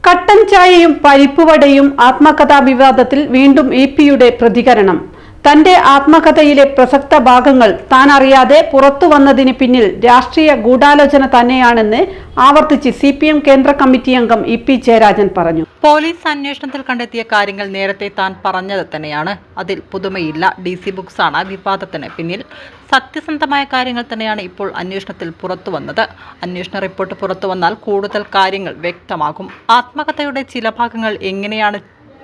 കട്ടൻ ചായയും പരിപ്പുവടയും ആത്മകഥാ വിവാദത്തിൽ വീണ്ടും ഇപിയുടെ പ്രതികരണം. തന്റെ ആത്മകഥയിലെ പ്രസക്ത ഭാഗങ്ങൾ താൻ അറിയാതെ പുറത്തു വന്നതിന് പിന്നിൽ രാഷ്ട്രീയ ഗൂഢാലോചന തന്നെയാണെന്ന് ആവർത്തിച്ച് CPM കേന്ദ്ര കമ്മിറ്റി അംഗം EP ജയരാജൻ പറഞ്ഞു. പോലീസ് അന്വേഷണത്തിൽ കണ്ടെത്തിയ കാര്യങ്ങൾ നേരത്തെ താൻ പറഞ്ഞത് തന്നെയാണ്. അതിൽ പുതുമയില്ല. DC ബുക്സ് ആണ് വിവാദത്തിന് പിന്നിൽ. സത്യസന്ധമായ കാര്യങ്ങൾ തന്നെയാണ് ഇപ്പോൾ അന്വേഷണത്തിൽ പുറത്തു വന്നത്. അന്വേഷണ റിപ്പോർട്ട് പുറത്തു വന്നാൽ കൂടുതൽ കാര്യങ്ങൾ വ്യക്തമാകും. ആത്മകഥയുടെ ചില ഭാഗങ്ങൾ എങ്ങനെയാണ്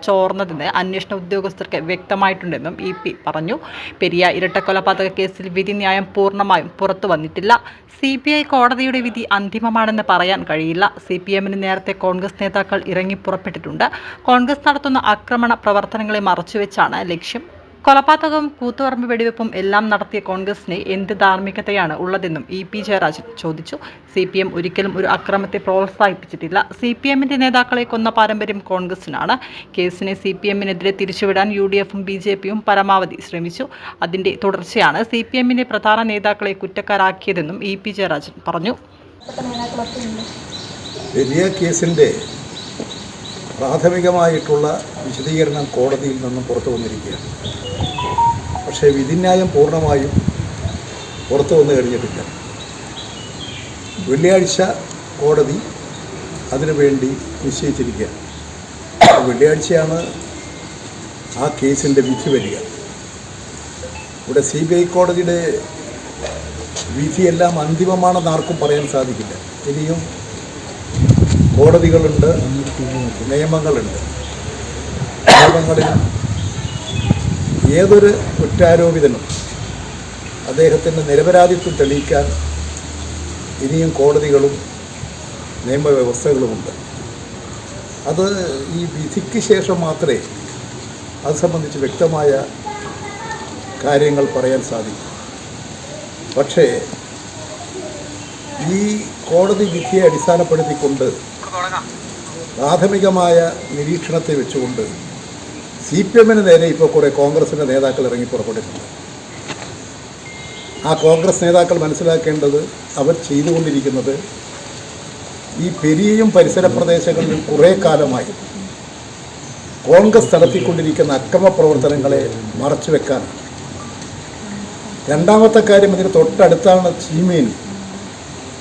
ചോർന്നതെന്ന് അന്വേഷണ ഉദ്യോഗസ്ഥർക്ക് വ്യക്തമായിട്ടുണ്ടെന്നും EP പറഞ്ഞു. പെരിയ ഇരട്ടക്കൊലപാതക കേസിൽ വിധി ന്യായം പൂർണ്ണമായും പുറത്തു വന്നിട്ടില്ല. CBI കോടതിയുടെ വിധി അന്തിമമാണെന്ന് പറയാൻ കഴിയില്ല. CPMന് നേരത്തെ കോൺഗ്രസ് നേതാക്കൾ ഇറങ്ങി പുറപ്പെട്ടിട്ടുണ്ട്. കോൺഗ്രസ് നടത്തുന്ന ആക്രമണ പ്രവർത്തനങ്ങളെ മറച്ചുവെച്ചാണ് ലക്ഷ്യം. കൊലപാതകവും കൂത്തുപറമ്പ് വെടിവെപ്പും എല്ലാം നടത്തിയ കോൺഗ്രസിന് എന്ത് ധാർമ്മികതയാണ് ഉള്ളതെന്നും EP ജയരാജൻ ചോദിച്ചു. CPM ഒരിക്കലും ഒരു അക്രമത്തെ പ്രോത്സാഹിപ്പിച്ചിട്ടില്ല. CPMന്റെ നേതാക്കളെ കൊന്ന പാരമ്പര്യം കോൺഗ്രസിനാണ്. കേസിനെ CPMനെതിരെ തിരിച്ചുവിടാൻ UDFും BJPയും പരമാവധി ശ്രമിച്ചു. അതിന്റെ തുടർച്ചയാണ് CPMന്റെ പ്രധാന നേതാക്കളെ കുറ്റക്കാരാക്കിയതെന്നും EP ജയരാജൻ പറഞ്ഞു. വലിയ കേസിന്റെ പ്രാഥമികമായിട്ടുള്ള വിശദീകരണം കോടതിയിൽ നിന്നും പുറത്തു വന്നിരിക്കുകയാണ്. പക്ഷേ വിധിന്യായം പൂർണ്ണമായും പുറത്തു വന്നു കഴിഞ്ഞിട്ടില്ല. വെള്ളിയാഴ്ച കോടതി അതിനുവേണ്ടി നിശ്ചയിച്ചിരിക്കുകയാണ്. വെള്ളിയാഴ്ചയാണ് ആ കേസിൻ്റെ വിധി വരിക. ഇവിടെ CBI കോടതിയുടെ വിധിയെല്ലാം അന്തിമമാണെന്ന് ആർക്കും പറയാൻ സാധിക്കില്ല. ഇനിയും കോടതികളുണ്ട്, നിയമങ്ങളുണ്ട്. നിയമങ്ങളിൽ ഏതൊരു കുറ്റാരോപിതനും അദ്ദേഹത്തിൻ്റെ നിരപരാധിത്വം തെളിയിക്കാൻ ഇനിയും കോടതികളും നിയമവ്യവസ്ഥകളുമുണ്ട്. അത് ഈ വിധിക്ക് ശേഷം മാത്രമേ അത് സംബന്ധിച്ച് വ്യക്തമായ കാര്യങ്ങൾ പറയാൻ സാധിക്കൂ. പക്ഷേ ഈ കോടതി വിധിയെ അടിസ്ഥാനപ്പെടുത്തിക്കൊണ്ട് പ്രാഥമികമായ നിരീക്ഷണത്തെ വെച്ചുകൊണ്ട് CPMന് നേരെ ഇപ്പോൾ കുറേ കോൺഗ്രസിൻ്റെ നേതാക്കൾ ഇറങ്ങി പുറപ്പെട്ടിട്ടുണ്ട്. ആ കോൺഗ്രസ് നേതാക്കൾ മനസ്സിലാക്കേണ്ടത് അവർ ചെയ്തുകൊണ്ടിരിക്കുന്നത് ഈ പെരിയയും പരിസര പ്രദേശങ്ങളിലും കുറേ കാലമായി കോൺഗ്രസ് നടത്തിക്കൊണ്ടിരിക്കുന്ന അക്രമ പ്രവർത്തനങ്ങളെ മറച്ചു വെക്കാനാണ്. രണ്ടാമത്തെ കാര്യം, ഇതിന് തൊട്ടടുത്താണ് ചീമേനി.